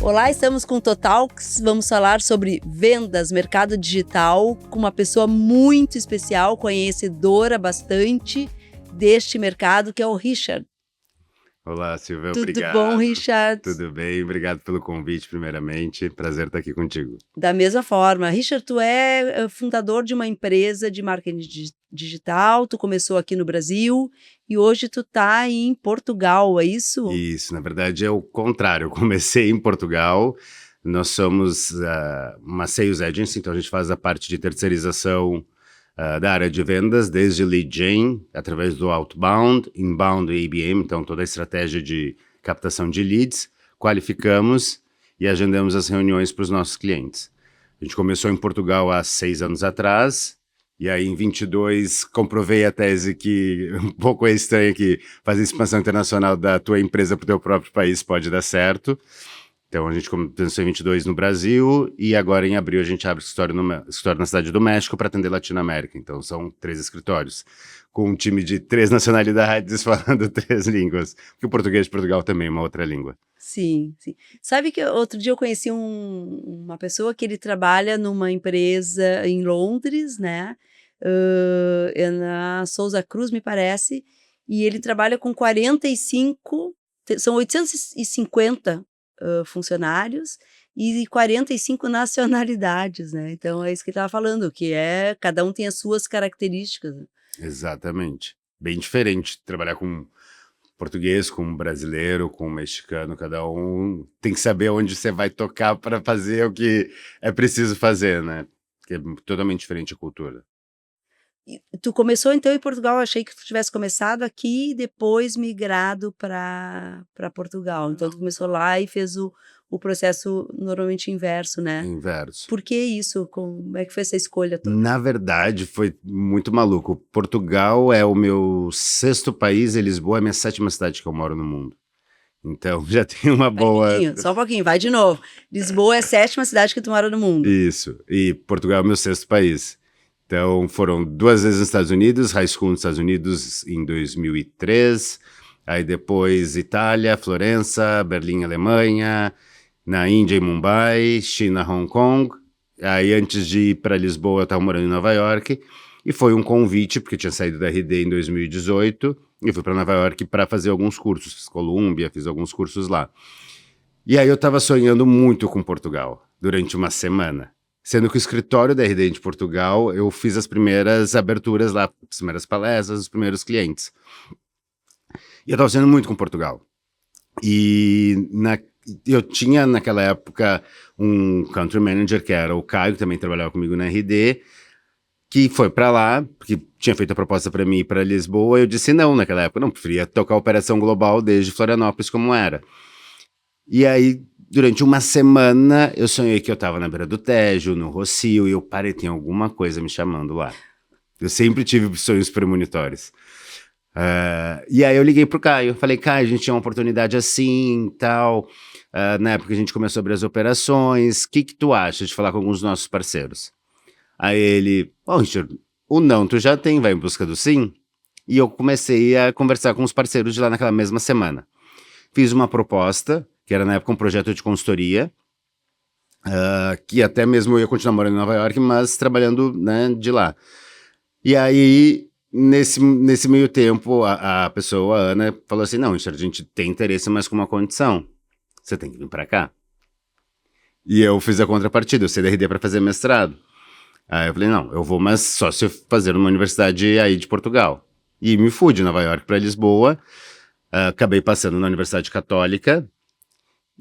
Olá, estamos com o Totalks. Vamos falar sobre vendas, mercado digital, com uma pessoa muito especial, conhecedora bastante deste mercado, que é o Richard. Olá, Silvia, Tudo obrigado. bom, Richard? Tudo bem, obrigado pelo convite, primeiramente. Prazer estar aqui contigo. Da mesma forma. Richard, tu é fundador de uma empresa de marketing digital, tu começou aqui no Brasil e hoje tu tá em Portugal, é isso? Isso, na verdade é o contrário. Eu comecei em Portugal, nós somos uma sales agency, então a gente faz a parte de terceirização da área de vendas, desde lead gen, através do outbound, inbound e ABM, então toda a estratégia de captação de leads, qualificamos e agendamos as reuniões para os nossos clientes. A gente começou em Portugal há 6 anos atrás, e aí em 22 comprovei a tese que um pouco é estranho que fazer expansão internacional da tua empresa para o teu próprio país pode dar certo. Então a gente começou em 22 no Brasil e agora em abril a gente abre escritório na Cidade do México para atender Latinoamérica. Então são 3 escritórios, com um time de 3 nacionalidades falando 3 línguas. Porque o português de Portugal também é uma outra língua. Sim, sim. Sabe que outro dia eu conheci uma pessoa que ele trabalha numa empresa em Londres, né? É na Souza Cruz, me parece, e ele trabalha com 45, são 850 funcionários e 45 nacionalidades, né? Então é isso que ele estava falando, que cada um tem as suas características. Exatamente. Bem diferente trabalhar com português, com brasileiro, com mexicano, cada um tem que saber onde você vai tocar para fazer o que é preciso fazer, né? Que é totalmente diferente a cultura. E tu começou então em Portugal, eu achei que tu tivesse começado aqui e depois migrado para Portugal. Então tu começou lá e fez o processo normalmente inverso, né? Inverso. Por que isso? Como é que foi essa escolha toda? Na verdade, foi muito maluco. Portugal é o meu 6º país e Lisboa é a minha 7ª cidade que eu moro no mundo. Então, já tem uma boa... Só um pouquinho, vai de novo. Lisboa é a 7ª cidade que tu mora no mundo. Isso. E Portugal é o meu 6º país. Então, foram 2 vezes nos Estados Unidos, high school nos Estados Unidos em 2003, aí depois Itália, Florença, Berlim, Alemanha, na Índia em Mumbai, China, Hong Kong. Aí antes de ir para Lisboa, eu estava morando em Nova York, e foi um convite, porque eu tinha saído da RD em 2018, e fui para Nova York para fazer alguns cursos, fiz Colômbia, fiz alguns cursos lá. E aí eu estava sonhando muito com Portugal, durante uma semana. Sendo que o escritório da RD de Portugal, eu fiz as primeiras aberturas lá, as primeiras palestras, os primeiros clientes. E eu estava sonhando muito com Portugal. E eu tinha naquela época um country manager, que era o Caio, que também trabalhava comigo na RD, que foi para lá, porque tinha feito a proposta para mim ir para Lisboa. Eu disse não naquela época, não, preferia tocar a operação global desde Florianópolis como era. E aí, durante uma semana, eu sonhei que eu estava na beira do Tejo, no Rossio, e eu parei, tem alguma coisa me chamando lá. Eu sempre tive sonhos premonitórios. E aí eu liguei pro Caio, falei, Caio, a gente tinha uma oportunidade assim e tal, na época a gente começou a abrir as operações, o que tu acha de falar com alguns dos nossos parceiros? Aí ele, Richard, o não tu já tem, vai em busca do sim? E eu comecei a conversar com os parceiros de lá naquela mesma semana. Fiz uma proposta, que era na época um projeto de consultoria, que até mesmo eu ia continuar morando em Nova York, mas trabalhando, né, de lá. E aí, nesse meio tempo, a pessoa, a Ana, falou assim, não, Richard, a gente tem interesse, mas com uma condição. Você tem que vir para cá. E eu fiz a contrapartida, eu saí da RD para fazer mestrado. Aí eu falei, não, eu vou, mas só se eu fazer numa universidade aí de Portugal. E me fui de Nova York para Lisboa, acabei passando na Universidade Católica,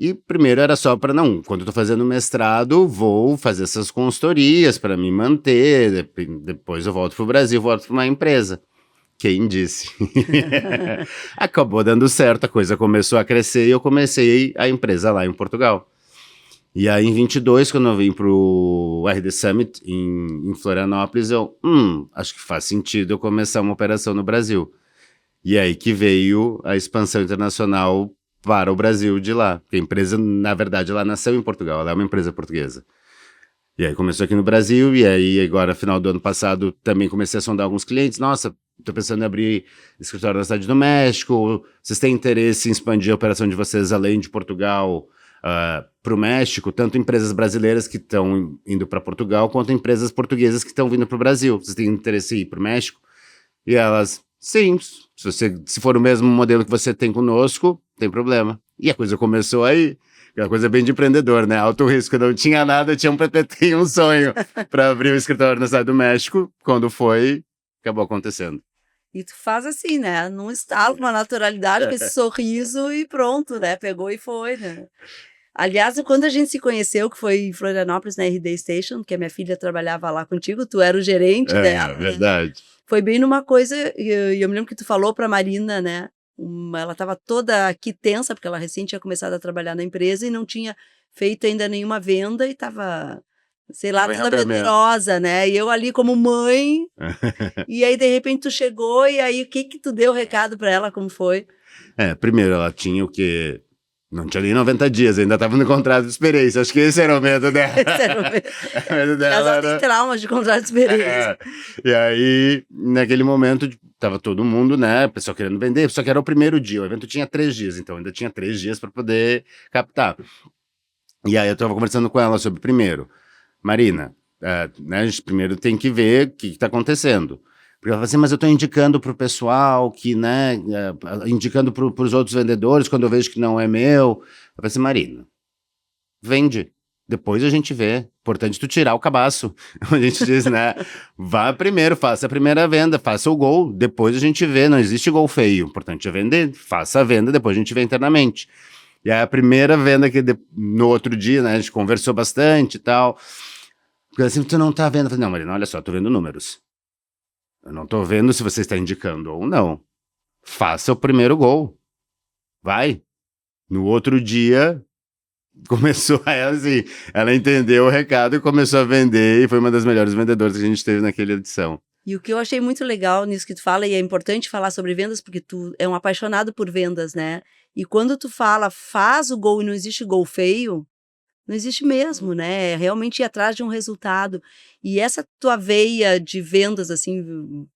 e primeiro era só para, não, quando eu tô fazendo mestrado, vou fazer essas consultorias para me manter, depois eu volto pro Brasil, volto para uma empresa. Quem disse? Acabou dando certo, a coisa começou a crescer e eu comecei a empresa lá em Portugal. E aí em 22, quando eu vim pro RD Summit em Florianópolis, eu, acho que faz sentido eu começar uma operação no Brasil. E aí que veio a expansão internacional para o Brasil de lá. Porque a empresa, na verdade, ela nasceu em Portugal, ela é uma empresa portuguesa. E aí começou aqui no Brasil, e aí agora, final do ano passado, também comecei a sondar alguns clientes. Nossa, tô pensando em abrir escritório na Cidade do México, vocês têm interesse em expandir a operação de vocês além de Portugal para o México, tanto empresas brasileiras que estão indo para Portugal, quanto empresas portuguesas que estão vindo para o Brasil. Vocês têm interesse em ir para o México? E elas, sim, se for o mesmo modelo que você tem conosco, tem problema. E a coisa começou aí, aquela coisa bem de empreendedor, né? Alto risco, não tinha nada, tinha um PPT e um sonho para abrir um escritório na cidade do México. Quando foi, acabou acontecendo. E tu faz assim, né? Num estalo, uma naturalidade, com esse sorriso e pronto, né? Pegou e foi, né? Aliás, quando a gente se conheceu, que foi em Florianópolis, na RD Station, que a minha filha trabalhava lá contigo, tu era o gerente dela. É, verdade. Foi bem numa coisa, e eu me lembro que tu falou pra Marina, né? Ela estava toda aqui tensa, porque ela recém tinha começado a trabalhar na empresa e não tinha feito ainda nenhuma venda e estava, sei lá, toda medrosa, né? E eu ali como mãe, e aí de repente tu chegou e aí o que tu deu o recado para ela, como foi? Primeiro ela tinha o quê? Não tinha nem 90 dias, ainda estava no contrato de experiência. Acho que esse era o medo dela. Esse era o medo. O medo dela Ela tem traumas de contrato de experiência. E aí, naquele momento, tava todo mundo, né? O pessoal querendo vender, só que era o primeiro dia. O evento tinha 3 dias, então ainda tinha 3 dias para poder captar. E aí eu estava conversando com ela sobre primeiro. Marina, né, a gente primeiro tem que ver o que está acontecendo. Porque ela fala assim, mas eu estou indicando para o pessoal, que, né, indicando para os outros vendedores, quando eu vejo que não é meu. Eu falei assim, Marina, vende, depois a gente vê. Importante tu tirar o cabaço. A gente diz, né, vá primeiro, faça a primeira venda, faça o gol, depois a gente vê, não existe gol feio. Importante é vender, faça a venda, depois a gente vê internamente. E aí a primeira venda que no outro dia, né, a gente conversou bastante e tal. Porque assim, tu não tá vendo. Eu falei, não, Marina, olha só, tô vendo números. Eu não tô vendo se você está indicando ou não. Faça o primeiro gol. Vai. No outro dia, começou a ela assim, ela entendeu o recado e começou a vender e foi uma das melhores vendedoras que a gente teve naquela edição. E o que eu achei muito legal nisso que tu fala, e é importante falar sobre vendas, porque tu é um apaixonado por vendas, né? E quando tu fala, faz o gol e não existe gol feio, não existe mesmo, né? É realmente ir atrás de um resultado. E essa tua veia de vendas, assim,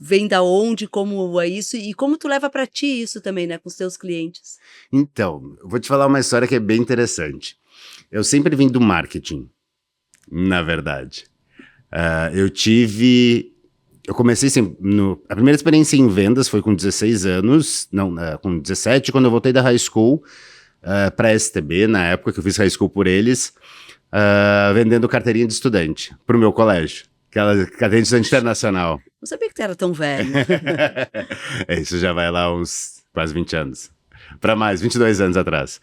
vem da onde, como é isso, e como tu leva pra ti isso também, né, com os teus clientes? Então, eu vou te falar uma história que é bem interessante. Eu sempre vim do marketing, na verdade. Eu comecei sempre, a primeira experiência em vendas foi com 16 anos, não, com 17, quando eu voltei da high school, para STB, na época que eu fiz high school por eles, vendendo carteirinha de estudante para o meu colégio, aquela carteirinha de estudante internacional. Não sabia que tu era tão velho. Isso já vai lá uns quase 20 anos, para mais, 22 anos atrás.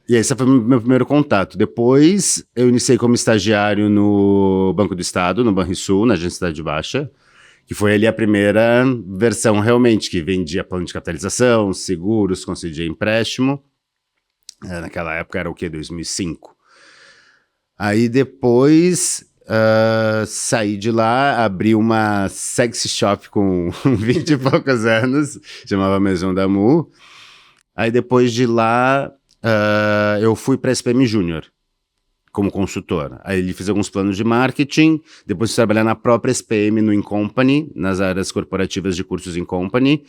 E esse foi o meu primeiro contato. Depois eu iniciei como estagiário no Banco do Estado, no Banrisul, na Agência Cidade Baixa, que foi ali a primeira versão realmente, que vendia plano de capitalização, seguros, concedia empréstimo. Naquela época era o quê? 2005. Aí depois saí de lá, abri uma sexy shop com 20 e poucos anos, chamava Maison d'Amour. Aí depois de lá, eu fui para a SPM Júnior, como consultor. Aí ele fez alguns planos de marketing, depois fui trabalhar na própria SPM no Incompany, nas áreas corporativas de cursos Incompany.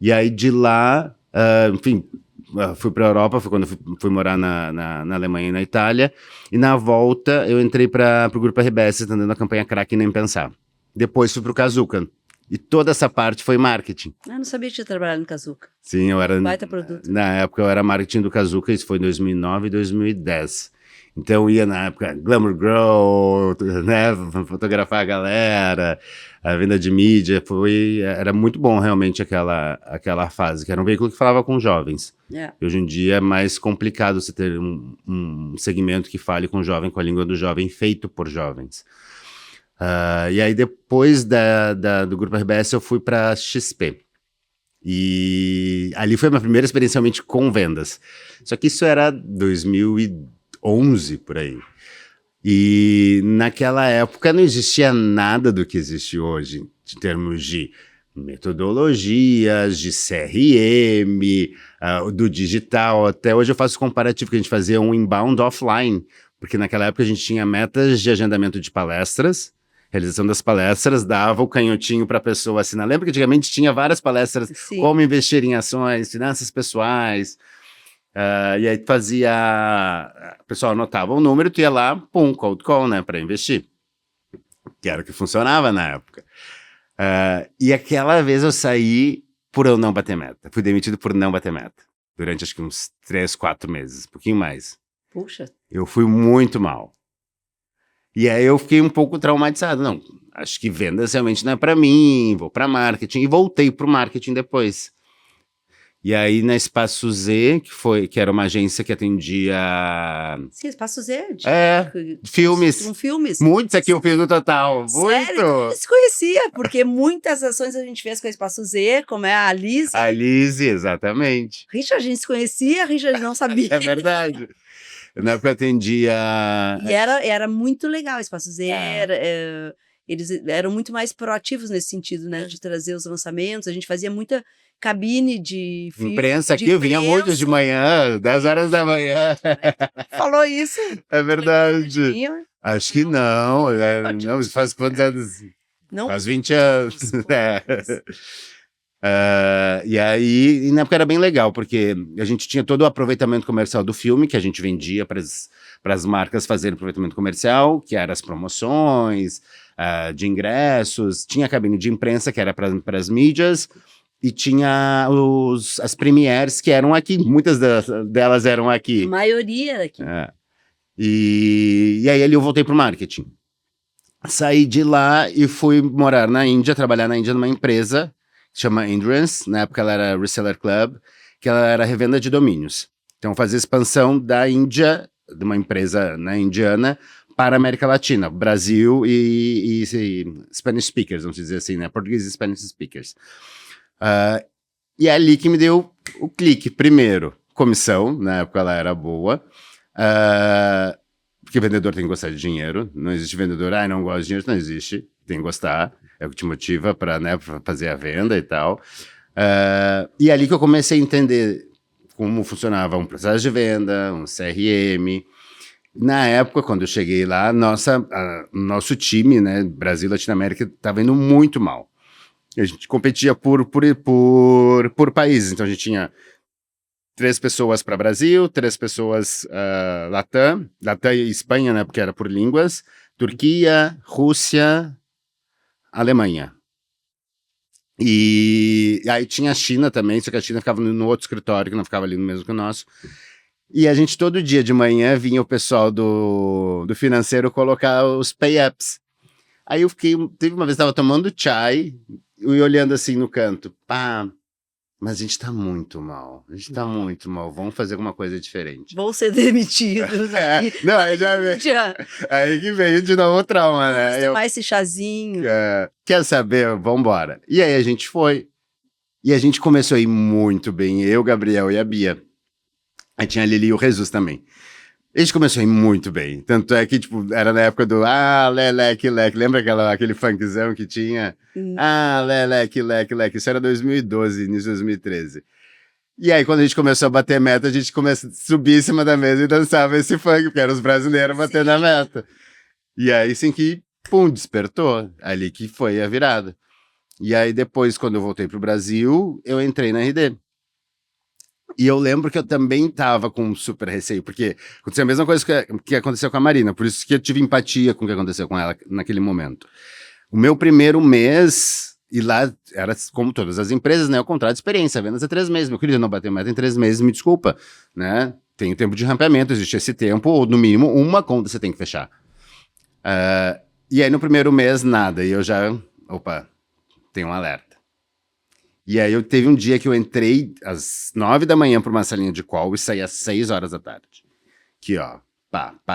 E aí de lá, enfim, fui para a Europa, foi quando fui morar na Alemanha e na Itália. E na volta eu entrei para o Grupo RBS, atendendo a campanha Crack Nem Pensar. Depois fui para o Kazuca. E toda essa parte foi marketing. Eu não sabia que tinha trabalhado no Kazuca. Sim, eu era... Baita produto. Na época eu era marketing do Kazuca, isso foi em 2009 e 2010. Então eu ia na época Glamour Girl, né, fotografar a galera, a venda de mídia, era muito bom realmente aquela fase, que era um veículo que falava com jovens. E hoje em dia é mais complicado você ter um segmento que fale com jovem, com a língua do jovem, feito por jovens. E aí depois do Grupo RBS eu fui para XP. E ali foi a minha primeira experiência realmente com vendas. Só que isso era 2011, por aí. E naquela época não existia nada do que existe hoje, em termos de metodologias, de CRM, do digital. Até hoje eu faço comparativo, que a gente fazia um inbound offline, porque naquela época a gente tinha metas de agendamento de palestras, realização das palestras, dava o canhotinho para a pessoa assinar. Lembra que antigamente tinha várias palestras, Sim. Como investir em ações, finanças pessoais. E aí o pessoal anotava o número, tu ia lá, pum, cold call, né, para investir. Que era o que funcionava na época. E aquela vez eu saí por eu não bater meta. Fui demitido por não bater meta. Durante acho que uns 3, 4 meses, um pouquinho mais. Puxa. Eu fui muito mal. E aí eu fiquei um pouco traumatizado. Não, acho que vendas realmente não é para mim, vou para marketing. E voltei pro marketing depois. E aí na Espaço Z, que era uma agência que atendia... Sim, Espaço Z. Filmes. Com filmes. Muitos aqui eu fiz no total. Sério? Muito! Se conhecia, porque muitas ações a gente fez com a Espaço Z, como é a Alice. A Alice, exatamente. Richard, a gente se conhecia, Richard não sabia. É verdade. Na época eu atendia... E era muito legal, o Espaço Z, eles eram muito mais proativos nesse sentido, né, de trazer os lançamentos, a gente fazia muita cabine de... Imprensa aqui, eu vinha muito de manhã, 10 horas da manhã. Falou isso? É verdade. Acho que não, não, faz quantos anos? Não? Faz 20 anos. E aí, na época era bem legal, porque a gente tinha todo o aproveitamento comercial do filme, que a gente vendia para as marcas fazerem aproveitamento comercial, que eram as promoções de ingressos, tinha a cabine de imprensa, que era para as mídias, e tinha as premieres, que eram aqui, muitas delas eram aqui. A maioria era aqui. E aí eu voltei para o marketing. Saí de lá e fui morar na Índia, trabalhar na Índia numa empresa que chama Endurance, na época ela era Reseller Club, que ela era revenda de domínios. Então fazia expansão da Índia, de uma empresa indiana, para a América Latina, Brasil e Spanish speakers, vamos dizer assim, né? Português e Spanish speakers. E é ali que me deu o clique. Primeiro, comissão, na época ela era boa, porque vendedor tem que gostar de dinheiro, não existe vendedor, não gosta de dinheiro, não existe, tem que gostar. É o que te motiva para, né, fazer a venda e tal. E é ali que eu comecei a entender como funcionava um processo de venda, um CRM. Na época, quando eu cheguei lá, nosso time, né, Brasil e Latinoamérica, estava indo muito mal. A gente competia por países. Então, a gente tinha 3 pessoas para Brasil, 3 pessoas Latam e Espanha, né, porque era por línguas, Turquia, Rússia... Alemanha. E aí tinha a China também, só que a China ficava no outro escritório, que não ficava ali no mesmo que o nosso. E a gente todo dia de manhã vinha o pessoal do financeiro colocar os pay-ups. Aí teve uma vez, estava tomando chai e olhando assim no canto. Mas a gente tá muito mal. Vamos fazer alguma coisa diferente. Vão ser demitidos. Não, aí já veio. Aí que veio de novo o trauma, né? Mais esse chazinho. Quer saber? Vambora. E aí a gente foi. E a gente começou a ir muito bem. Eu, Gabriel e a Bia. Aí tinha a Lili e o Jesus também. A gente começou a ir muito bem. Tanto é que, tipo, era na época do Leleque, leque. Lembra aquele funkzão que tinha? Leleque, leque. Isso era 2012, início de 2013. E aí, quando a gente começou a bater meta, a gente começou a subir em cima da mesa e dançava esse funk, porque eram os brasileiros batendo a meta. E aí, sim que, pum, despertou. Ali que foi a virada. E aí, depois, quando eu voltei pro Brasil, eu entrei na RD. E eu lembro que eu também tava com super receio, porque aconteceu a mesma coisa que aconteceu com a Marina, por isso que eu tive empatia com o que aconteceu com ela naquele momento. O meu primeiro mês, e lá era como todas as empresas, né, o contrato de experiência, vendas é 3 meses, meu querido, não bateu meta em 3 meses, me desculpa, né, tem o tempo de rampeamento, existe esse tempo, ou no mínimo uma conta você tem que fechar. E aí no primeiro mês, nada, e eu já, tem um alerta. E aí teve um dia que eu entrei às 9 da manhã para uma salinha de call e saí às 6 horas da tarde. Aqui, ó,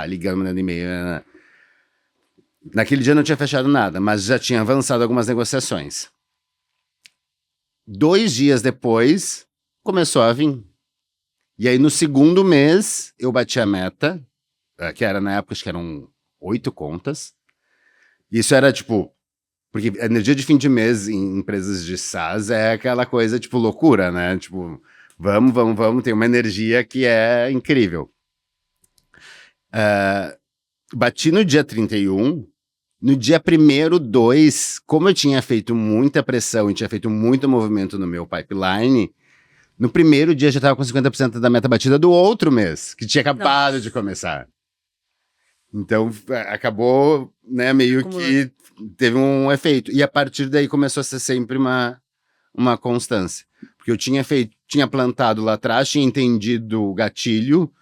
ligando, mandando e-mail. Naquele dia eu não tinha fechado nada, mas já tinha avançado algumas negociações. 2 dias depois, começou a vir. E aí no segundo mês, eu bati a meta, que era na época, acho que eram 8 contas. Isso era tipo... Porque a energia de fim de mês em empresas de SaaS é aquela coisa, tipo, loucura, né? Tipo, vamos, tem uma energia que é incrível. Bati no dia 31, no dia 1º, 2, como eu tinha feito muita pressão e tinha feito muito movimento no meu pipeline, No primeiro dia já estava com 50% da meta batida do outro mês, que tinha acabado Nossa. de começar. Então, acabou, né, meio que teve um efeito. E a partir daí começou a ser sempre uma constância. Porque eu tinha plantado lá atrás, tinha entendido o gatilho,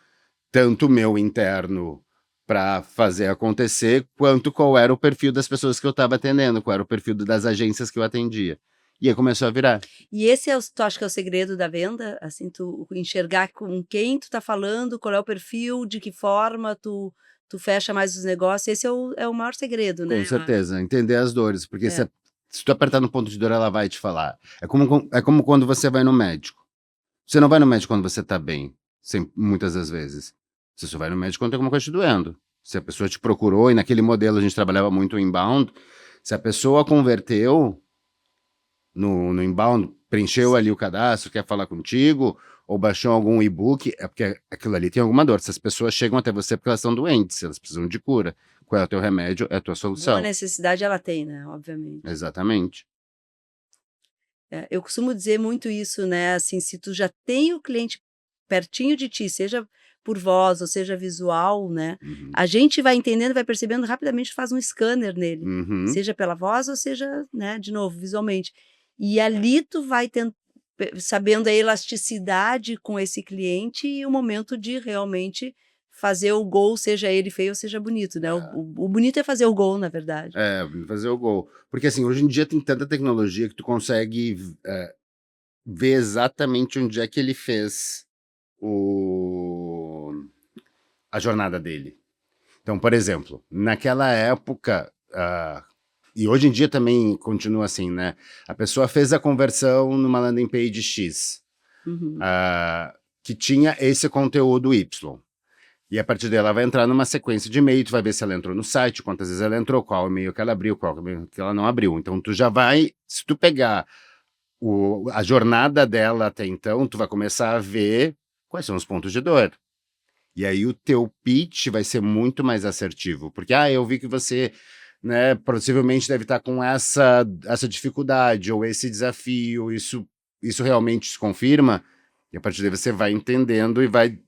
tanto o meu interno para fazer acontecer, quanto qual era o perfil das pessoas que eu estava atendendo, qual era o perfil das agências que eu atendia. E aí começou a virar. E esse tu acha que é o segredo da venda? Assim, tu enxergar com quem tu tá falando, qual é o perfil, de que forma tu fecha mais os negócios. Esse é o maior segredo, né? Com certeza, entender as dores, porque É. se tu apertar no ponto de dor, ela vai te falar. É como quando você vai no médico. Você não vai no médico quando você tá bem, muitas das vezes. Você só vai no médico quando tem alguma coisa te doendo. Se a pessoa te procurou, e naquele modelo a gente trabalhava muito inbound, se a pessoa converteu no inbound, preencheu ali o cadastro, quer falar contigo, ou baixou algum e-book, é porque aquilo ali tem alguma dor. Se as pessoas chegam até você porque elas estão doentes, elas precisam de cura. Qual é o teu remédio? É a tua solução. Boa necessidade ela tem, né? Obviamente. Exatamente. Eu costumo dizer muito isso, né? Assim, se tu já tem o cliente pertinho de ti, seja por voz ou seja visual, né? Uhum. A gente vai entendendo, vai percebendo rapidamente, faz um scanner nele, Uhum. seja pela voz ou seja, né, de novo, visualmente. E ali tu vai sabendo a elasticidade com esse cliente e o momento de realmente fazer o gol, seja ele feio ou seja bonito, né? O bonito é fazer o gol, na verdade. É, fazer o gol. Porque assim, hoje em dia tem tanta tecnologia que tu consegue ver exatamente onde é que ele fez a jornada dele. Então, por exemplo, naquela época, e hoje em dia também continua assim, né? A pessoa fez a conversão numa landing page X, Uhum. Que tinha esse conteúdo Y. E a partir dela vai entrar numa sequência de e-mail, tu vai ver se ela entrou no site, quantas vezes ela entrou, qual e-mail que ela abriu, qual e-mail que ela não abriu. Então tu já vai, se tu pegar a jornada dela até então, tu vai começar a ver quais são os pontos de dor. E aí o teu pitch vai ser muito mais assertivo, porque eu vi que você, né, possivelmente deve estar com essa dificuldade ou esse desafio, isso realmente se confirma. E a partir daí você vai entendendo e vai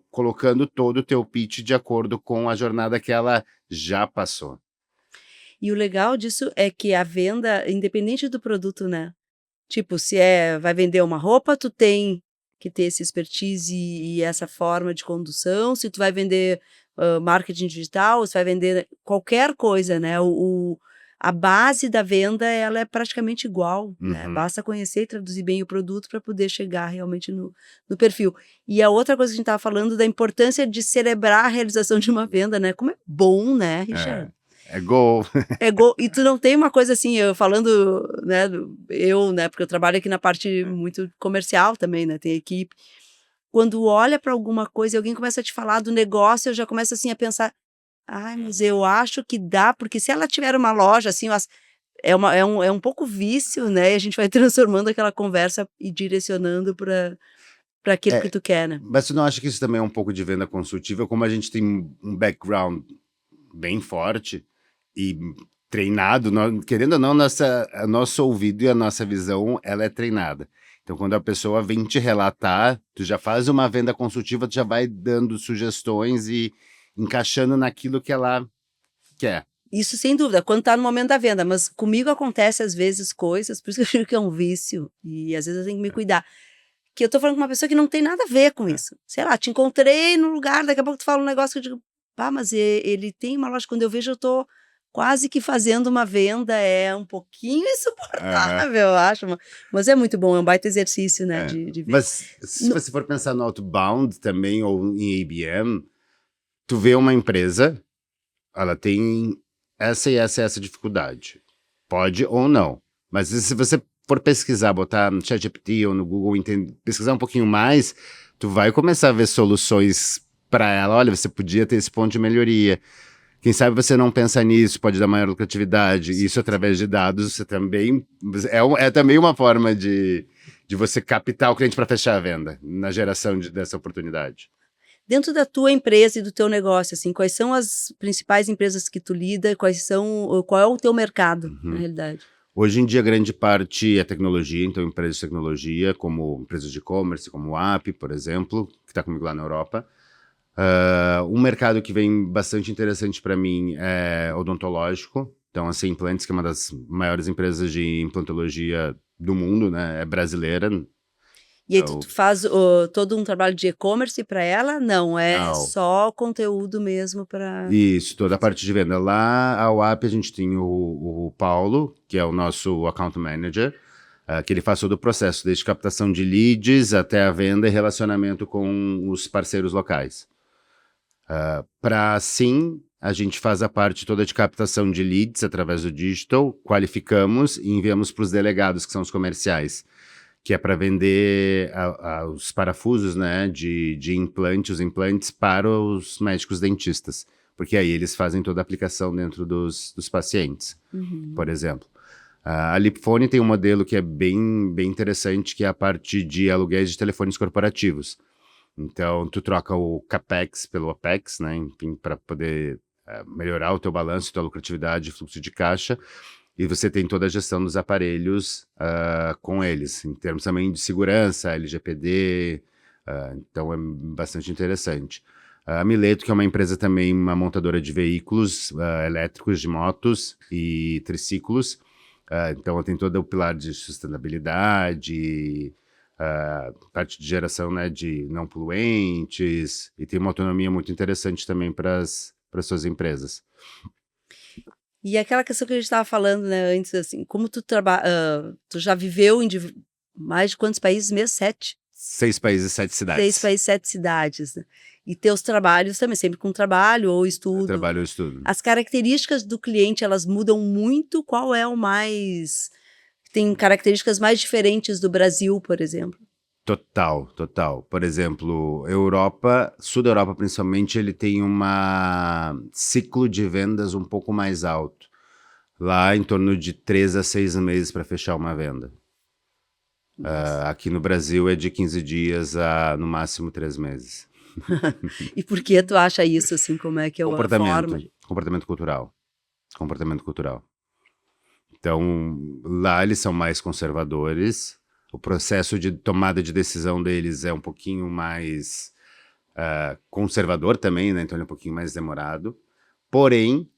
colocando todo o teu pitch de acordo com a jornada que ela já passou. E o legal disso é que a venda, independente do produto, né? Tipo, se vai vender uma roupa, tu tem que ter esse expertise e essa forma de condução. Se tu vai vender marketing digital, se vai vender qualquer coisa, né? A base da venda, ela é praticamente igual, né? Uhum. Basta conhecer e traduzir bem o produto para poder chegar realmente no perfil. E a outra coisa que a gente estava falando da importância de celebrar a realização de uma venda, né? Como é bom, né, Richard? É gol. É gol. E tu não tem uma coisa assim, eu falando, né, né, porque eu trabalho aqui na parte muito comercial também, né, tem equipe. Quando olha para alguma coisa e alguém começa a te falar do negócio, eu já começo assim a pensar, mas eu acho que dá, porque se ela tiver uma loja, assim, é um pouco vício, né, e a gente vai transformando aquela conversa e direcionando para aquilo que tu quer, né. Mas tu não acha que isso também é um pouco de venda consultiva, como a gente tem um background bem forte e treinado, querendo ou não, nosso ouvido e a nossa visão, ela é treinada. Então, quando a pessoa vem te relatar, tu já faz uma venda consultiva, tu já vai dando sugestões e encaixando naquilo que ela quer. Isso sem dúvida, quando tá no momento da venda, mas comigo acontece às vezes coisas, por isso que eu digo que é um vício, e às vezes eu tenho que me cuidar, que eu tô falando com uma pessoa que não tem nada a ver com isso. Sei lá, te encontrei no lugar, daqui a pouco tu fala um negócio que eu digo, mas ele tem uma loja, quando eu vejo eu tô quase que fazendo uma venda, é um pouquinho insuportável, eu acho, mas é muito bom, é um baita exercício, né, de ver. Mas se você for pensar no outbound também, ou em ABM, tu vê uma empresa, ela tem essa dificuldade. Pode ou não. Mas se você for pesquisar, botar no ChatGPT ou no Google, pesquisar um pouquinho mais, tu vai começar a ver soluções para ela. Olha, você podia ter esse ponto de melhoria. Quem sabe você não pensa nisso, pode dar maior lucratividade. Isso através de dados, você também é também uma forma de você captar o cliente para fechar a venda, na geração dessa oportunidade. Dentro da tua empresa e do teu negócio, assim, quais são as principais empresas que tu lida, qual é o teu mercado, na realidade? Hoje em dia, grande parte é tecnologia, então empresas de tecnologia, como empresas de e-commerce, como o App, por exemplo, que está comigo lá na Europa. Um mercado que vem bastante interessante para mim é odontológico. Então, assim, Implantes, que é uma das maiores empresas de implantologia do mundo, né? É brasileira. E aí tu faz todo um trabalho de e-commerce para ela? Não, é Não. só conteúdo mesmo para... Isso, toda a parte de venda. Lá, a UAP, a gente tem o Paulo, que é o nosso account manager, que ele faz todo o processo, desde captação de leads até a venda e relacionamento com os parceiros locais. Para assim, a gente faz a parte toda de captação de leads através do digital, qualificamos e enviamos para os delegados, que são os comerciais, que é para vender os parafusos, né, de implante, os implantes para os médicos dentistas, porque aí eles fazem toda a aplicação dentro dos pacientes, por exemplo. A Lipfone tem um modelo que é bem interessante, que é a parte de aluguéis de telefones corporativos. Então, tu troca o CAPEX pelo OPEX, né, enfim, para poder melhorar o teu balanço, tua lucratividade, fluxo de caixa, e você tem toda a gestão dos aparelhos com eles, em termos também de segurança, LGPD, então é bastante interessante. A Mileto, que é uma empresa também, uma montadora de veículos elétricos, de motos e triciclos, então tem todo o pilar de sustentabilidade, parte de geração, né, de não poluentes, e tem uma autonomia muito interessante também para as suas empresas. E aquela questão que a gente estava falando, né, antes, assim, como tu tu já viveu em mais de quantos países mesmo? 7? 6 países, 7 6 cidades. países, 7 cidades, né? E teus trabalhos também, sempre com trabalho ou estudo. Trabalho e estudo. As características do cliente, elas mudam muito? Qual é o mais... Tem características mais diferentes do Brasil, por exemplo? Total, total. Por exemplo, Europa, sul da Europa principalmente, ele tem um ciclo de vendas um pouco mais alto. Lá em torno de 3 a 6 meses para fechar uma venda. Aqui no Brasil é de 15 dias a no máximo 3 meses. E por que tu acha isso, assim, como é que é a forma? Comportamento cultural. Comportamento cultural. Então, lá eles são mais conservadores. O processo de tomada de decisão deles é um pouquinho mais conservador também, né? Então ele é um pouquinho mais demorado. Porém,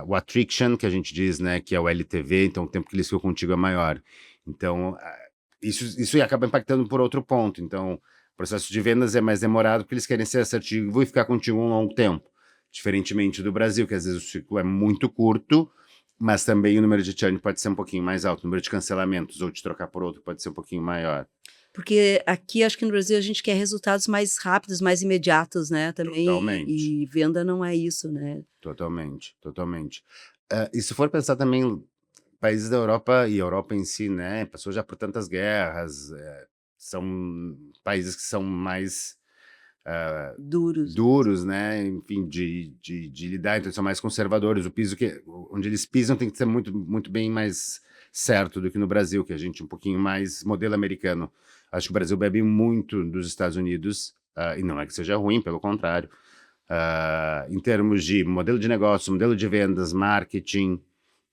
o attrition, que a gente diz, né, que é o LTV, então o tempo que eles ficam contigo é maior. Então, isso acaba impactando por outro ponto. Então, o processo de vendas é mais demorado porque eles querem ser assertivos e ficar contigo um longo tempo. Diferentemente do Brasil, que às vezes o ciclo é muito curto, mas também o número de churn pode ser um pouquinho mais alto, o número de cancelamentos ou de trocar por outro pode ser um pouquinho maior. Porque aqui, acho que no Brasil, a gente quer resultados mais rápidos, mais imediatos, né, também. Totalmente. E venda não é isso, né? Totalmente, totalmente. E se for pensar também, países da Europa e Europa em si, né, passou já por tantas guerras, são países que são mais Duros. né, enfim, de lidar, então são mais conservadores. O piso onde eles pisam tem que ser muito, muito bem mais certo do que no Brasil, que a gente é um pouquinho mais modelo americano. Acho que o Brasil bebe muito dos Estados Unidos, e não é que seja ruim, pelo contrário. Em termos de modelo de negócio, modelo de vendas, marketing.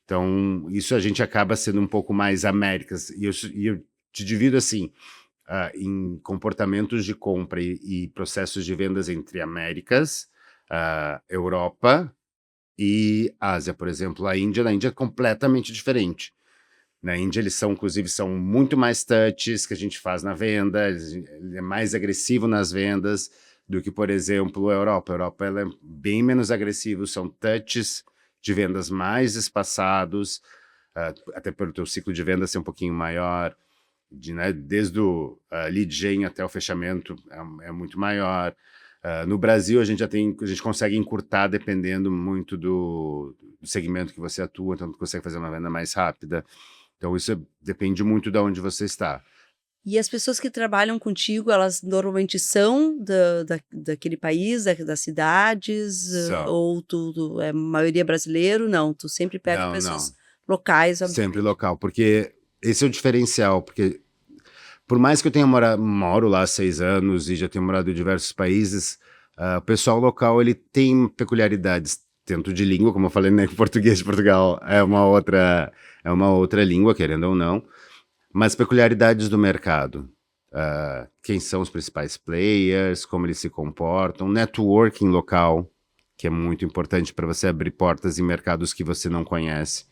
Então, isso a gente acaba sendo um pouco mais Américas. E eu te divido assim, em comportamentos de compra e processos de vendas entre Américas, Europa e Ásia. Por exemplo, na Índia é completamente diferente. Na Índia, eles inclusive, são muito mais touches que a gente faz na venda, ele é mais agressivo nas vendas do que, por exemplo, a Europa. A Europa ela é bem menos agressiva, são touches de vendas mais espaçados, até pelo teu ciclo de venda ser um pouquinho maior, né, desde o lead gen até o fechamento é muito maior. No Brasil, a gente consegue encurtar dependendo muito do segmento que você atua, então tu consegue fazer uma venda mais rápida. Então, isso depende muito de onde você está. E as pessoas que trabalham contigo, elas normalmente são daquele país, das cidades, ou tu é maioria brasileiro? Não, tu sempre pega pessoas locais. Sempre local, porque esse é o diferencial, porque por mais que eu tenha moro lá há 6 anos e já tenho morado em diversos países, o pessoal local ele tem peculiaridades. tanto de língua, como eu falei, né, que o português de Portugal é uma outra língua, querendo ou não, mas peculiaridades do mercado. Quem são os principais players, como eles se comportam, networking local, que é muito importante para você abrir portas em mercados que você não conhece.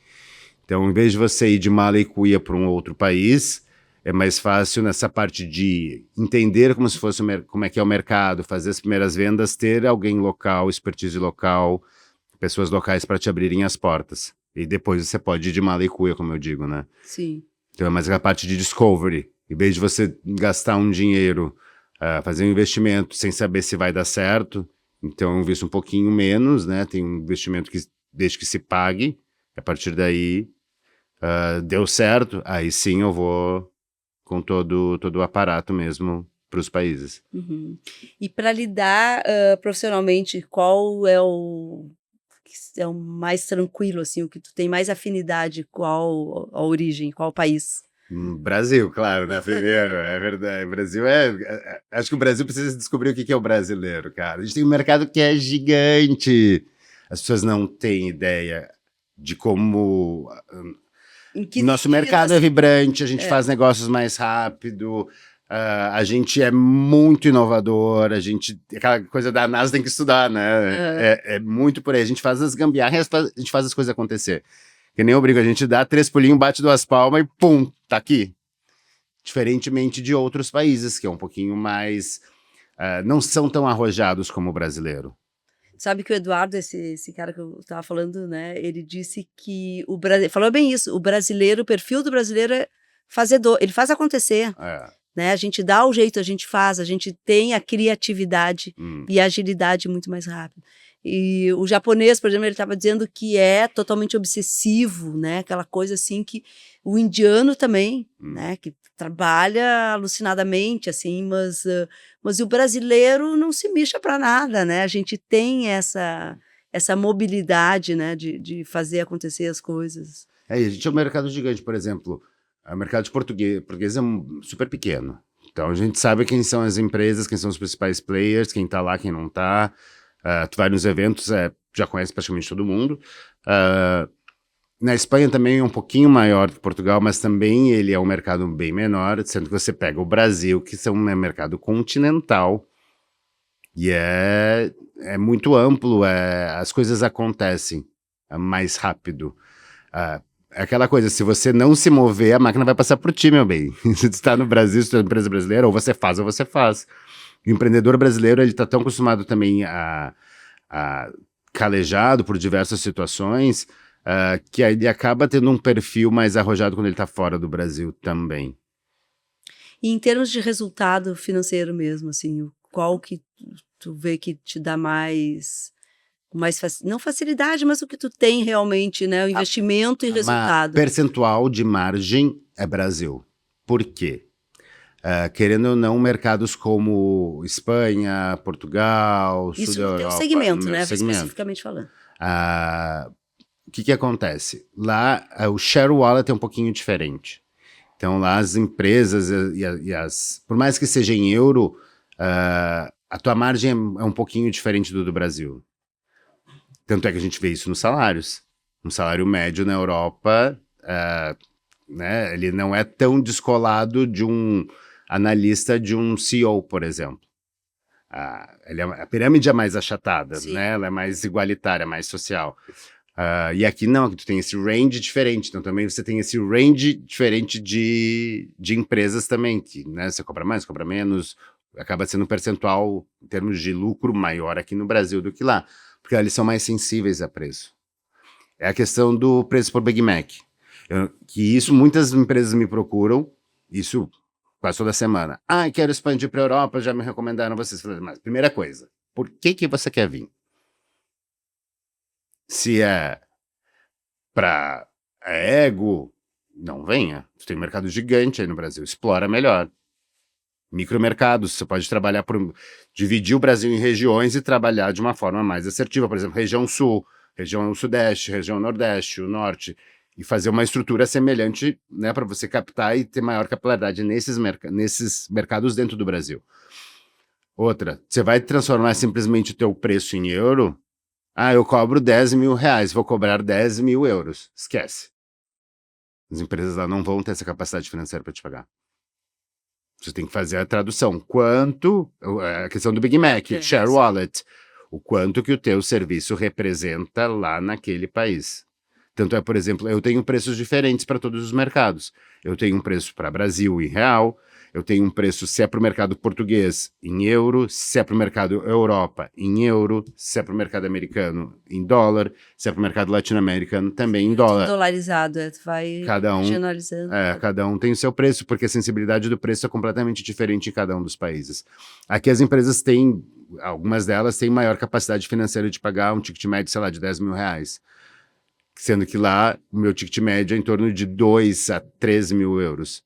Então, em vez de você ir de mala e cuia para um outro país, é mais fácil nessa parte de entender como se fosse como é que é o mercado, fazer as primeiras vendas, ter alguém local, expertise local, pessoas locais para te abrirem as portas. E depois você pode ir de mala e cuia, como eu digo, né? Sim. Então é mais a parte de discovery. Em vez de você gastar um dinheiro, fazer um investimento sem saber se vai dar certo, então eu invisto um pouquinho menos, né? Tem um investimento que desde que se pague, a partir daí deu certo, aí sim eu vou com todo o aparato mesmo para os países. Uhum. E para lidar profissionalmente, qual é o mais tranquilo, assim, o que tu tem mais afinidade, qual a origem, qual país? Brasil, claro, né? Primeiro, é verdade. Brasil acho que o Brasil precisa descobrir o que é o brasileiro, cara. A gente tem um mercado que é gigante. As pessoas não têm ideia de como Em que nosso sentido, mercado é assim? vibrante, a gente faz negócios mais rápido, a gente é muito inovador, aquela coisa da NASA tem que estudar, né? É muito por aí. A gente faz as gambiarras, a gente faz as coisas acontecer. Que nem eu brigo, a gente dá 3 pulinhos, bate 2 palmas e pum, tá aqui. Diferentemente de outros países, que é um pouquinho mais... não são tão arrojados como o brasileiro. Sabe que o Eduardo, esse cara que eu estava falando, né, ele disse que o Brasil, falou bem isso, o perfil do brasileiro é fazedor, ele faz acontecer, né, a gente dá o jeito, a gente faz, a gente tem a criatividade e a agilidade muito mais rápido. E o japonês, por exemplo, ele estava dizendo que é totalmente obsessivo, né, aquela coisa assim que o indiano também, né, que trabalha alucinadamente, assim, mas o brasileiro não se mexa para nada, né? A gente tem essa mobilidade, né, de fazer acontecer as coisas. E a gente é um mercado gigante, por exemplo, o mercado de português é super pequeno. Então a gente sabe quem são as empresas, quem são os principais players, quem tá lá, quem não tá. Tu vai nos eventos, já conhece praticamente todo mundo. Na Espanha também é um pouquinho maior que Portugal, mas também ele é um mercado bem menor, sendo que você pega o Brasil, que é um mercado continental, e é muito amplo, as coisas acontecem mais rápido. É aquela coisa, se você não se mover, a máquina vai passar por ti, meu bem. Se você está no Brasil, se você é uma empresa brasileira, ou você faz ou você faz. O empreendedor brasileiro, ele está tão acostumado também a calejado por diversas situações, que ele acaba tendo um perfil mais arrojado quando ele está fora do Brasil também. E em termos de resultado financeiro mesmo, assim, qual que tu vê que te dá mais não facilidade, mas o que tu tem realmente, né, o investimento e resultado. Percentual de margem é Brasil. Por quê? Querendo ou não, mercados como Espanha, Portugal, sul da Europa... Isso é o segmento, né, segmento. especificamente falando. O que acontece? Lá, o share wallet é um pouquinho diferente. Então, lá as empresas por mais que seja em euro, a tua margem é um pouquinho diferente do Brasil. Tanto é que a gente vê isso nos salários. Um salário médio na Europa, né, ele não é tão descolado de um analista de um CEO, por exemplo. A pirâmide é mais achatada, né? Ela é mais igualitária, mais social. E aqui não, aqui tu tem esse range diferente, então também você tem esse range diferente de empresas também, que, né, você cobra mais, cobra menos, acaba sendo um percentual em termos de lucro maior aqui no Brasil do que lá, porque lá eles são mais sensíveis a preço. É a questão do preço por Big Mac, que isso muitas empresas me procuram, isso quase toda semana. Quero expandir para a Europa, já me recomendaram vocês. Mas primeira coisa, por que você quer vir? Se é para ego, não venha. Você tem um mercado gigante aí no Brasil, explora melhor. Micromercados, você pode trabalhar dividir o Brasil em regiões e trabalhar de uma forma mais assertiva. Por exemplo, região sul, região sudeste, região nordeste, o norte, e fazer uma estrutura semelhante, né, para você captar e ter maior capilaridade nesses mercados dentro do Brasil. Outra, você vai transformar simplesmente o teu preço em euro, Ah, eu cobro 10 mil reais, vou cobrar 10 mil euros. Esquece. As empresas lá não vão ter essa capacidade financeira para te pagar. Você tem que fazer a tradução. Quanto, a questão do Big Mac, share wallet, o quanto que o teu serviço representa lá naquele país. Tanto é, por exemplo, eu tenho preços diferentes para todos os mercados. Eu tenho um preço para Brasil em real, eu tenho um preço se é para o mercado português em euro, se é para o mercado Europa em euro, se é para o mercado americano em dólar, se é para o mercado latino-americano também em dólar. Tudo dolarizado, tu vai regionalizando. Cada um tem o seu preço, porque a sensibilidade do preço é completamente diferente em cada um dos países. Aqui as empresas têm, algumas delas têm maior capacidade financeira de pagar um ticket médio, sei lá, de 10 mil reais. Sendo que lá o meu ticket médio é em torno de 2 a 3 mil euros.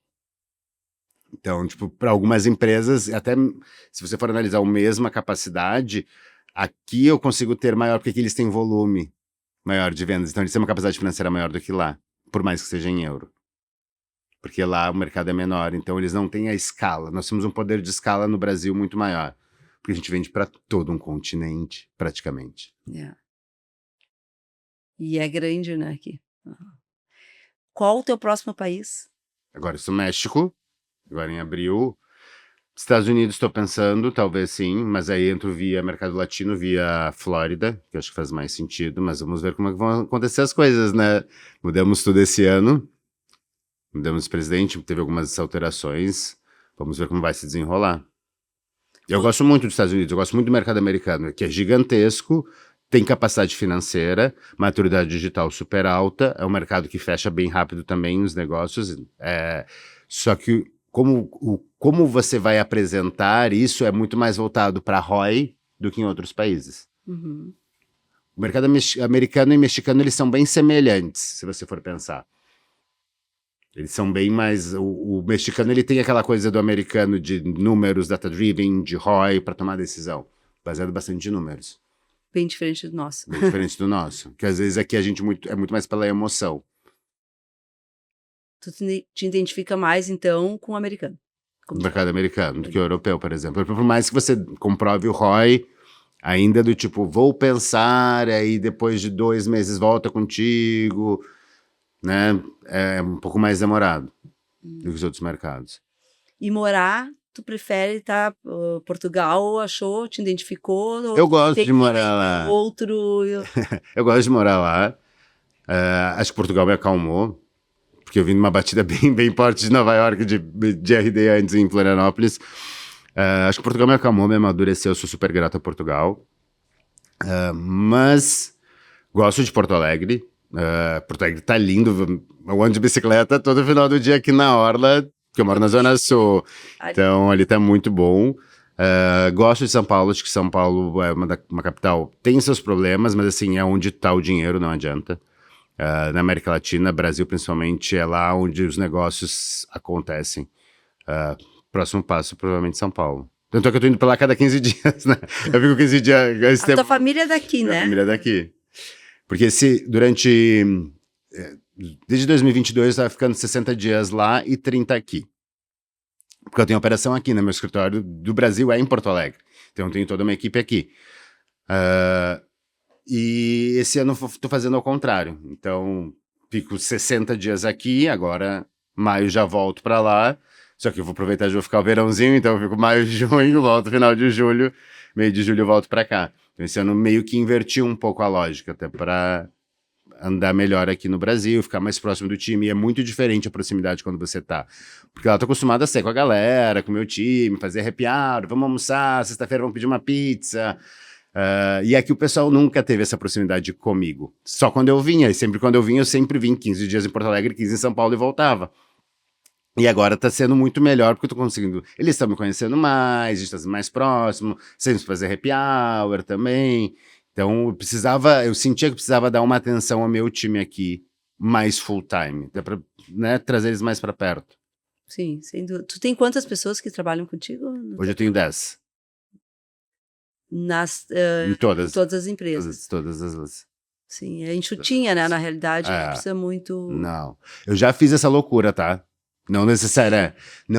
Então, tipo, para algumas empresas, até se você for analisar a mesma capacidade, aqui eu consigo ter maior, porque aqui eles têm volume maior de vendas. Então, eles têm uma capacidade financeira maior do que lá, por mais que seja em euro. Porque lá o mercado é menor, então eles não têm a escala. Nós temos um poder de escala no Brasil muito maior, porque a gente vende para todo um continente, praticamente. Yeah. E é grande, né, aqui. Qual o teu próximo país? Agora, isso é o México, agora em abril. Estados Unidos, estou pensando, talvez sim, mas aí entro via mercado latino, via Flórida, que eu acho que faz mais sentido, mas vamos ver como é que vão acontecer as coisas, né? Mudamos tudo esse ano, mudamos de presidente, teve algumas alterações, vamos ver como vai se desenrolar. Eu gosto muito dos Estados Unidos, eu gosto muito do mercado americano, que é gigantesco, tem capacidade financeira, maturidade digital super alta, é um mercado que fecha bem rápido também os negócios, só que como você vai apresentar isso é muito mais voltado para ROI do que em outros países. Uhum. O mercado americano e mexicano, eles são bem semelhantes, se você for pensar. Eles são bem mais... O mexicano, ele tem aquela coisa do americano de números, data-driven, de ROI, para tomar decisão, baseado bastante em números. Bem diferente do nosso. Bem diferente do nosso. Que às vezes aqui a gente é muito mais pela emoção. Tu te identifica mais, então, com o americano. No mercado americano, do que o europeu, por exemplo. Por mais que você comprove o ROI, ainda do tipo, vou pensar, aí depois de 2 meses volta contigo, né? É um pouco mais demorado do que os outros mercados. E morar, tu prefere estar Portugal, achou, te identificou? Eu gosto de morar lá. Eu gosto de morar lá. Acho que Portugal me acalmou, porque eu vim numa batida bem forte de Nova York, de RD antes em Florianópolis. Acho que Portugal me acalmou, me amadureceu, eu sou super grato a Portugal. Mas gosto de Porto Alegre. Porto Alegre tá lindo, eu ando de bicicleta todo final do dia aqui na Orla, que eu moro na Zona Sul, então ali tá muito bom. Gosto de São Paulo, acho que São Paulo é uma capital, tem seus problemas, mas assim, é onde tá o dinheiro, não adianta. Na América Latina, Brasil principalmente, é lá onde os negócios acontecem. Próximo passo, provavelmente São Paulo. Tanto é que eu tô indo pra lá a cada 15 dias, né? Eu fico 15 dias... Tua família é daqui, né? Minha família é daqui. Porque desde 2022 eu estava ficando 60 dias lá e 30 aqui. Porque eu tenho operação aqui, né? Meu escritório do Brasil é em Porto Alegre. Então eu tenho toda uma equipe aqui. E esse ano eu tô fazendo ao contrário. Então fico 60 dias aqui, agora maio já volto para lá. Só que eu vou aproveitar e vou ficar o verãozinho, então eu fico maio, junho, volto final de julho, meio de julho eu volto para cá. Então esse ano meio que inverti um pouco a lógica, até para andar melhor aqui no Brasil, ficar mais próximo do time. E é muito diferente a proximidade quando você tá. Porque lá eu tô acostumado a sair com a galera, com o meu time, fazer happy hour, vamos almoçar, sexta-feira vamos pedir uma pizza. E aqui o pessoal nunca teve essa proximidade comigo. Só quando eu vinha, e sempre quando eu sempre vim 15 dias em Porto Alegre, 15 em São Paulo e voltava. E agora tá sendo muito melhor, porque eu tô conseguindo... Eles estão me conhecendo mais, a gente tá mais próximo, sempre fazer happy hour também. Então eu sentia que precisava dar uma atenção ao meu time aqui, mais full time, até pra, né, trazer eles mais para perto. Sim, sem dúvida. Tu tem quantas pessoas que trabalham contigo? Hoje eu tenho 10. Em todas as empresas. Todas as... Sim, é enxutinha, né? Na realidade, não precisa muito... Não, eu já fiz essa loucura, tá? Não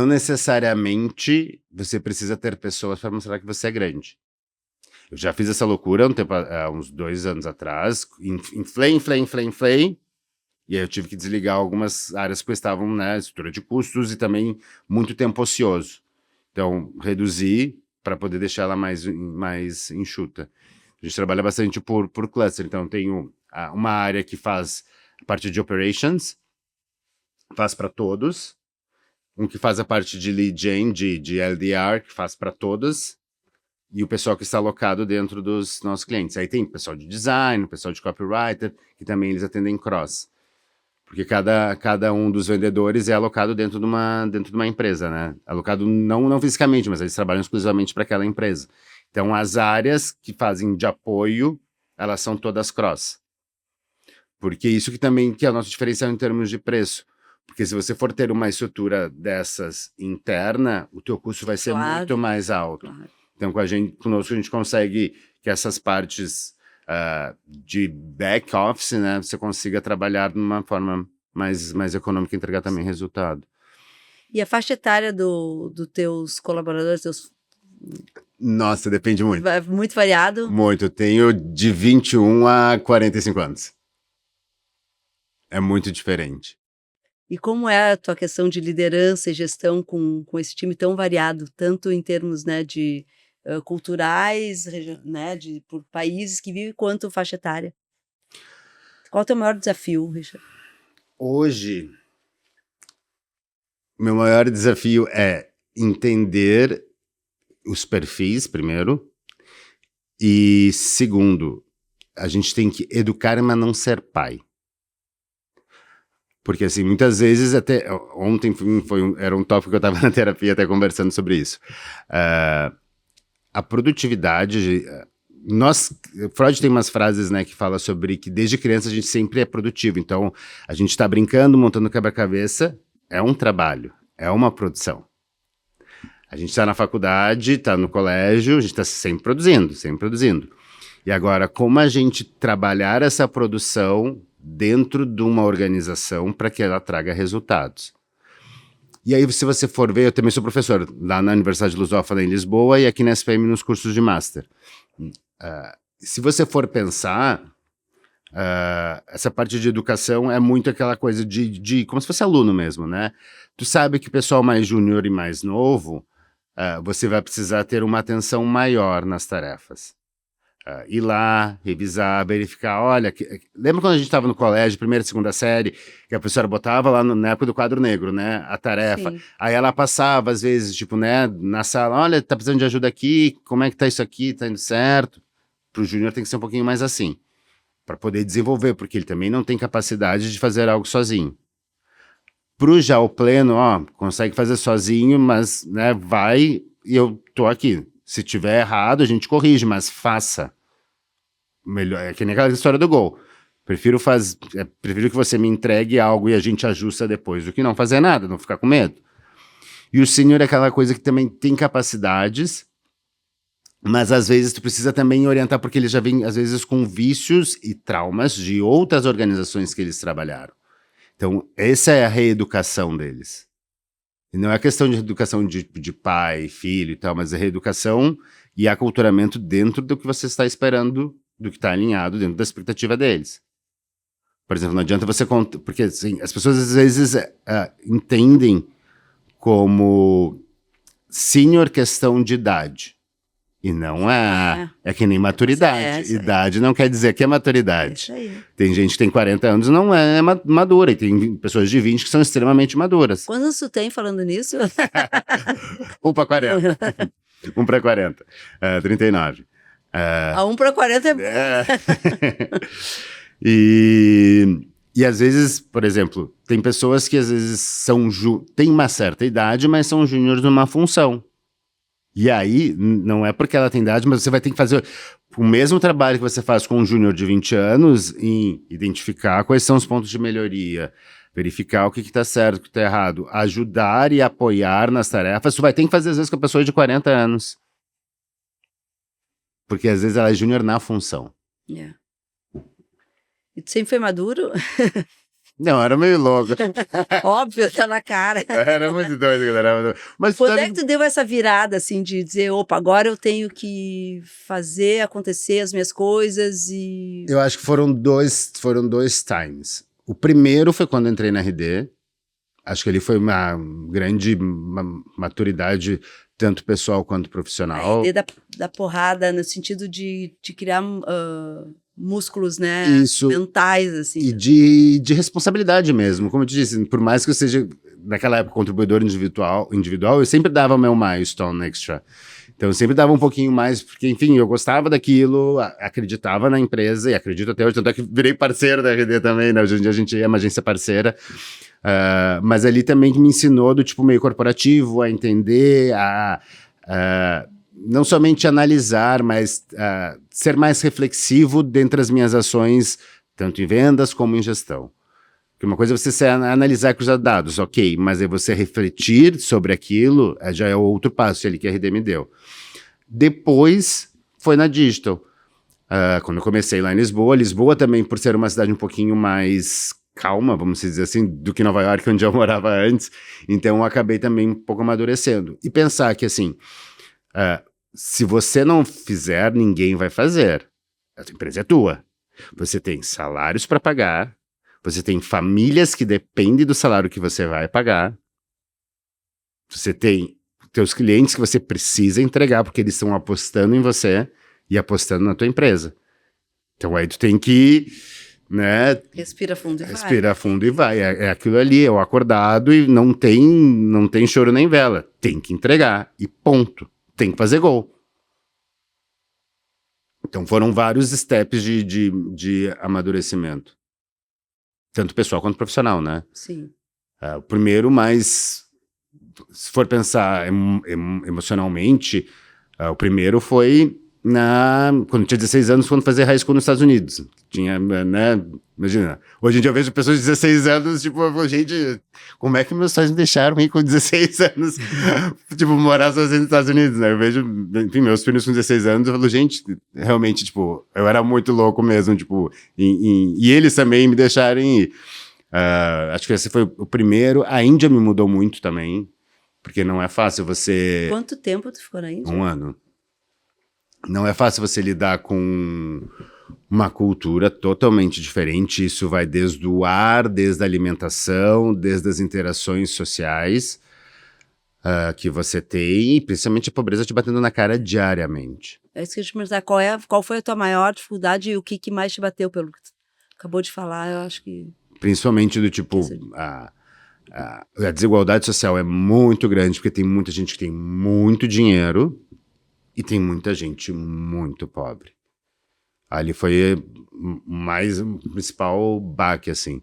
necessariamente você precisa ter pessoas para mostrar que você é grande. Eu já fiz essa loucura há uns 2 anos atrás, inflei, e aí eu tive que desligar algumas áreas que estavam, né, estrutura de custos e também muito tempo ocioso. Então, reduzi para poder deixar ela mais enxuta. A gente trabalha bastante por cluster, então tenho uma área que faz a parte de operations, faz para todos, um que faz a parte de lead gen, de LDR, que faz para todos, e o pessoal que está alocado dentro dos nossos clientes. Aí tem o pessoal de design, o pessoal de copywriter, que também eles atendem cross. Porque cada um dos vendedores é alocado dentro de uma empresa, né? Alocado não fisicamente, mas eles trabalham exclusivamente para aquela empresa. Então, as áreas que fazem de apoio, elas são todas cross. Porque isso que é o nosso diferencial em termos de preço. Porque se você for ter uma estrutura dessas interna, o teu custo vai ser muito mais alto. Claro. Então, conosco a gente consegue que essas partes de back office, né, você consiga trabalhar de uma forma mais econômica e entregar também resultado. E a faixa etária dos teus colaboradores, Nossa, depende muito. Muito variado? Muito. Eu tenho de 21 a 45 anos. É muito diferente. E como é a tua questão de liderança e gestão com esse time tão variado, tanto em termos, né, de culturais, né, por países que vivem, quanto faixa etária? Qual é o teu maior desafio, Richard? Hoje, meu maior desafio é entender os perfis, primeiro, e segundo, a gente tem que educar, mas não ser pai. Porque, assim, muitas vezes, até ontem era um tópico que eu estava na terapia até conversando sobre isso. A produtividade... Freud tem umas frases, né, que fala sobre que desde criança a gente sempre é produtivo. Então, a gente está brincando, montando quebra-cabeça, é um trabalho, é uma produção. A gente está na faculdade, está no colégio, a gente está sempre produzindo, sempre produzindo. E agora, como a gente trabalhar essa produção dentro de uma organização para que ela traga resultados? E aí, se você for ver, eu também sou professor lá na Universidade Lusófona em Lisboa e aqui na SPM nos cursos de Master. Se você for pensar, essa parte de educação é muito aquela coisa de como se fosse aluno mesmo, né? Tu sabe que o pessoal mais júnior e mais novo, você vai precisar ter uma atenção maior nas tarefas. Ir lá, revisar, verificar, olha, lembra quando a gente estava no colégio, primeira e segunda série, que a professora botava lá na época do quadro negro, né, a tarefa, sim. Aí ela passava, às vezes, tipo, né, na sala, olha, tá precisando de ajuda aqui, como é que tá isso aqui, tá indo certo? Pro júnior tem que ser um pouquinho mais assim, para poder desenvolver, porque ele também não tem capacidade de fazer algo sozinho. Pro já o pleno, consegue fazer sozinho, mas, né, vai e eu tô aqui. Se tiver errado, a gente corrige, mas faça. Melhor, é que nem aquela história do gol. Prefiro que você me entregue algo e a gente ajusta depois do que não fazer nada, não ficar com medo. E o sênior é aquela coisa que também tem capacidades, mas às vezes tu precisa também orientar, porque ele já vem, às vezes, com vícios e traumas de outras organizações que eles trabalharam. Então, essa é a reeducação deles. E não é questão de educação de pai, filho e tal, mas é reeducação e aculturamento dentro do que você está esperando, do que está alinhado dentro da expectativa deles. Por exemplo, não adianta você contar, porque assim, as pessoas às vezes entendem como sênior questão de idade. E não é. É que nem maturidade. Idade não quer dizer que é maturidade. Tem gente que tem 40 anos e não é madura. E tem pessoas de 20 que são extremamente maduras. Quantos anos tu tem falando nisso? 1 para 40. 1 para 40. 39. A 1 para 40 é bom. E às vezes, por exemplo, tem pessoas que às vezes têm uma certa idade, mas são júniores numa função. E aí, não é porque ela tem idade, mas você vai ter que fazer o mesmo trabalho que você faz com um júnior de 20 anos em identificar quais são os pontos de melhoria, verificar o que está certo, o que está errado, ajudar e apoiar nas tarefas. Você vai ter que fazer, às vezes, com a pessoa de 40 anos. Porque, às vezes, ela é júnior na função. Yeah. E tu sempre foi maduro? Não, era meio louco. Óbvio, tá na cara. Era muito doido, galera. Mas Quando é que tu deu essa virada, assim, de dizer, opa, agora eu tenho que fazer acontecer as minhas coisas e... eu acho que foram dois times. O primeiro foi quando eu entrei na RD. Acho que ali foi uma grande maturidade, tanto pessoal quanto profissional. A ideia da porrada, no sentido de criar músculos, né, Isso. mentais, assim. E de responsabilidade mesmo. Como eu te disse, por mais que eu seja, naquela época, contribuidor individual, eu sempre dava meu milestone extra. Então, eu sempre dava um pouquinho mais, porque, enfim, eu gostava daquilo, acreditava na empresa, e acredito até hoje, tanto é que virei parceiro da RD também, né? Hoje em dia a gente é uma agência parceira. Mas ali também que me ensinou do tipo meio corporativo, a entender, não somente analisar, mas ser mais reflexivo dentre as minhas ações, tanto em vendas como em gestão. Porque uma coisa é você analisar e cruzar dados, ok, mas é você refletir sobre aquilo, já é outro passo ali que a RD me deu. Depois foi na Digital. Quando eu comecei lá em Lisboa também, por ser uma cidade um pouquinho mais calma, vamos dizer assim, do que Nova York, onde eu morava antes, então eu acabei também um pouco amadurecendo. E pensar que, assim, se você não fizer, ninguém vai fazer. A tua empresa é tua. Você tem salários para pagar, você tem famílias que dependem do salário que você vai pagar, você tem teus clientes que você precisa entregar, porque eles estão apostando em você e apostando na tua empresa. Então aí tu tem que, né? Respira fundo e vai. Respira fundo e vai. É aquilo ali, é o acordado e não tem choro nem vela. Tem que entregar e ponto. Tem que fazer gol. Então foram vários steps de amadurecimento. Tanto pessoal quanto profissional, né? Sim. O primeiro, mas se for pensar emocionalmente, o primeiro foi quando eu tinha 16 anos, quando fazia high school nos Estados Unidos. Tinha, né, imagina, hoje em dia eu vejo pessoas de 16 anos, tipo, gente, como é que meus pais me deixaram ir com 16 anos, tipo, morar sozinho nos Estados Unidos, né? Eu vejo, enfim, meus filhos com 16 anos, eu falo, gente, realmente, tipo, eu era muito louco mesmo, tipo, e eles também me deixarem ir. Acho que esse foi o primeiro. A Índia me mudou muito também, porque não é fácil você... Quanto tempo tu ficou na Índia? 1 ano. Não é fácil você lidar com uma cultura totalmente diferente. Isso vai desde o ar, desde a alimentação, desde as interações sociais que você tem, e principalmente a pobreza te batendo na cara diariamente. É isso que eu ia te perguntar, qual foi a tua maior dificuldade e o que mais te bateu pelo que tu acabou de falar, eu acho que... Principalmente do tipo... A desigualdade social é muito grande, porque tem muita gente que tem muito dinheiro e tem muita gente muito pobre. Ali foi mais o principal baque, assim,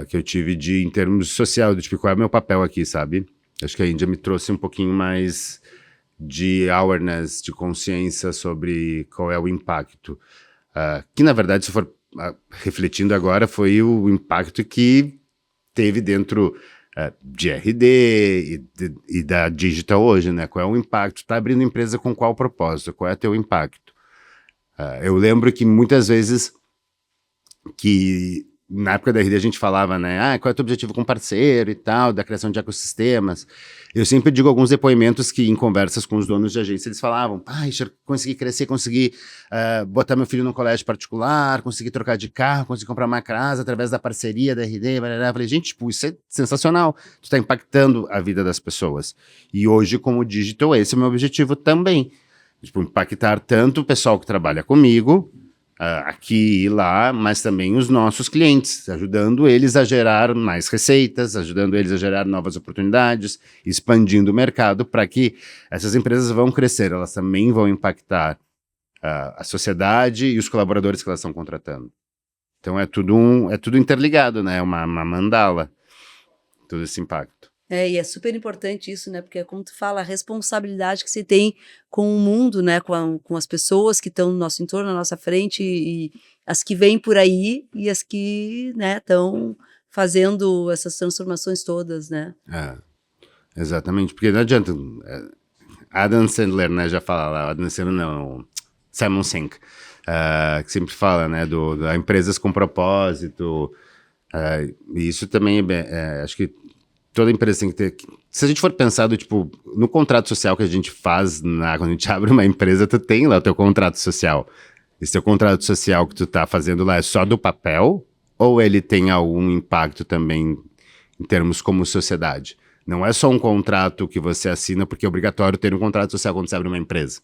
que eu tive em termos social, do tipo, qual é o meu papel aqui, sabe? Acho que a Índia me trouxe um pouquinho mais de awareness, de consciência sobre qual é o impacto. Que, na verdade, se for refletindo agora, foi o impacto que teve dentro de RD e da Digital hoje, né? Qual é o impacto? Tá abrindo empresa com qual propósito? Qual é o teu impacto? Eu lembro que muitas vezes que na época da RD a gente falava, né? Qual é o teu objetivo com parceiro e tal, da criação de ecossistemas. Eu sempre digo alguns depoimentos que em conversas com os donos de agência eles falavam, consegui crescer, consegui botar meu filho no colégio particular, consegui trocar de carro, consegui comprar uma casa através da parceria da RD, eu falei, gente, tipo, isso é sensacional, tu tá impactando a vida das pessoas. E hoje, como digital, esse é o meu objetivo também. Tipo, impactar tanto o pessoal que trabalha comigo, aqui e lá, mas também os nossos clientes, ajudando eles a gerar mais receitas, ajudando eles a gerar novas oportunidades, expandindo o mercado para que essas empresas vão crescer, elas também vão impactar a sociedade e os colaboradores que elas estão contratando. Então é tudo interligado, né? É uma mandala, todo esse impacto. E é super importante isso, né? Porque é como tu fala, a responsabilidade que você tem com o mundo, né? Com as pessoas que estão no nosso entorno, na nossa frente, e as que vêm por aí e as que, né, estão fazendo essas transformações todas, né? Exatamente, porque não adianta. Adam Sandler, né, já fala lá, Adam Sandler não, Simon Sinek, que sempre fala, né, empresas com propósito, E isso também acho que toda empresa tem que ter. Se a gente for pensar tipo, no contrato social que a gente faz quando a gente abre uma empresa, tu tem lá o teu contrato social. Esse teu contrato social que tu tá fazendo lá é só do papel? Ou ele tem algum impacto também em termos como sociedade? Não é só um contrato que você assina porque é obrigatório ter um contrato social quando você abre uma empresa.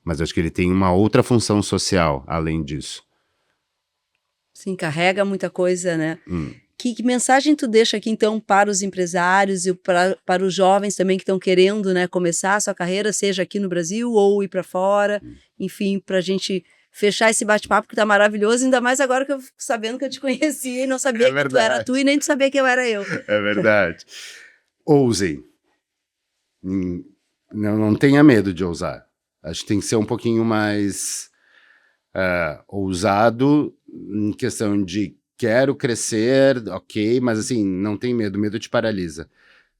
Mas eu acho que ele tem uma outra função social além disso. Sim, carrega muita coisa, né? Que mensagem tu deixa aqui, então, para os empresários e para os jovens também que estão querendo, né, começar a sua carreira, seja aqui no Brasil ou ir para fora, enfim, para a gente fechar esse bate-papo que tá maravilhoso, ainda mais agora que eu fico sabendo que eu te conhecia e não sabia que tu era tu e nem tu sabia que eu era eu. É verdade. Ousem. Não tenha medo de ousar. Acho que tem que ser um pouquinho mais ousado em questão de quero crescer, ok, mas assim, não tem medo, medo te paralisa.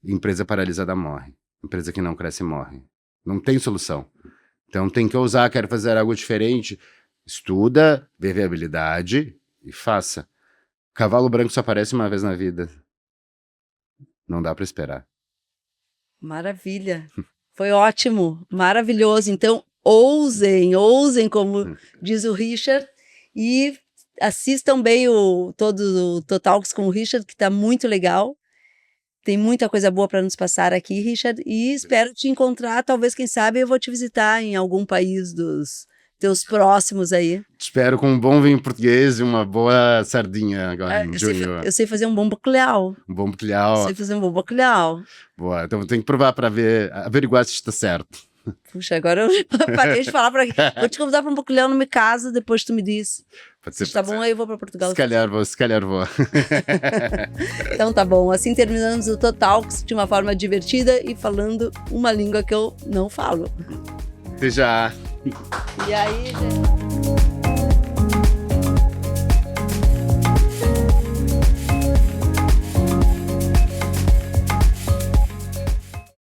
Empresa paralisada morre. Empresa que não cresce morre. Não tem solução. Então tem que ousar, quero fazer algo diferente. Estuda, vê viabilidade e faça. Cavalo branco só aparece uma vez na vida. Não dá para esperar. Maravilha. Foi ótimo, maravilhoso. Então, ousem, como diz o Richard, e assistam bem todo o Talks com o Richard, que está muito legal. Tem muita coisa boa para nos passar aqui, Richard, e espero te encontrar, talvez, quem sabe, eu vou te visitar em algum país dos teus próximos aí. Te espero com um bom vinho português e uma boa sardinha agora em junho. Eu sei fazer um bom bacalhau. Um bom bacalhau. Sei fazer um bom bacalhau. Boa, então tenho que provar para averiguar se está certo. Puxa, agora eu parei de falar para aqui. Vou te convidar para um bacalhau na minha casa, depois tu me diz. Pode ser, se tá bom, aí eu vou para Portugal. Se calhar vou. Então tá bom, assim terminamos o Talks de uma forma divertida e falando uma língua que eu não falo. Até já. E aí, gente...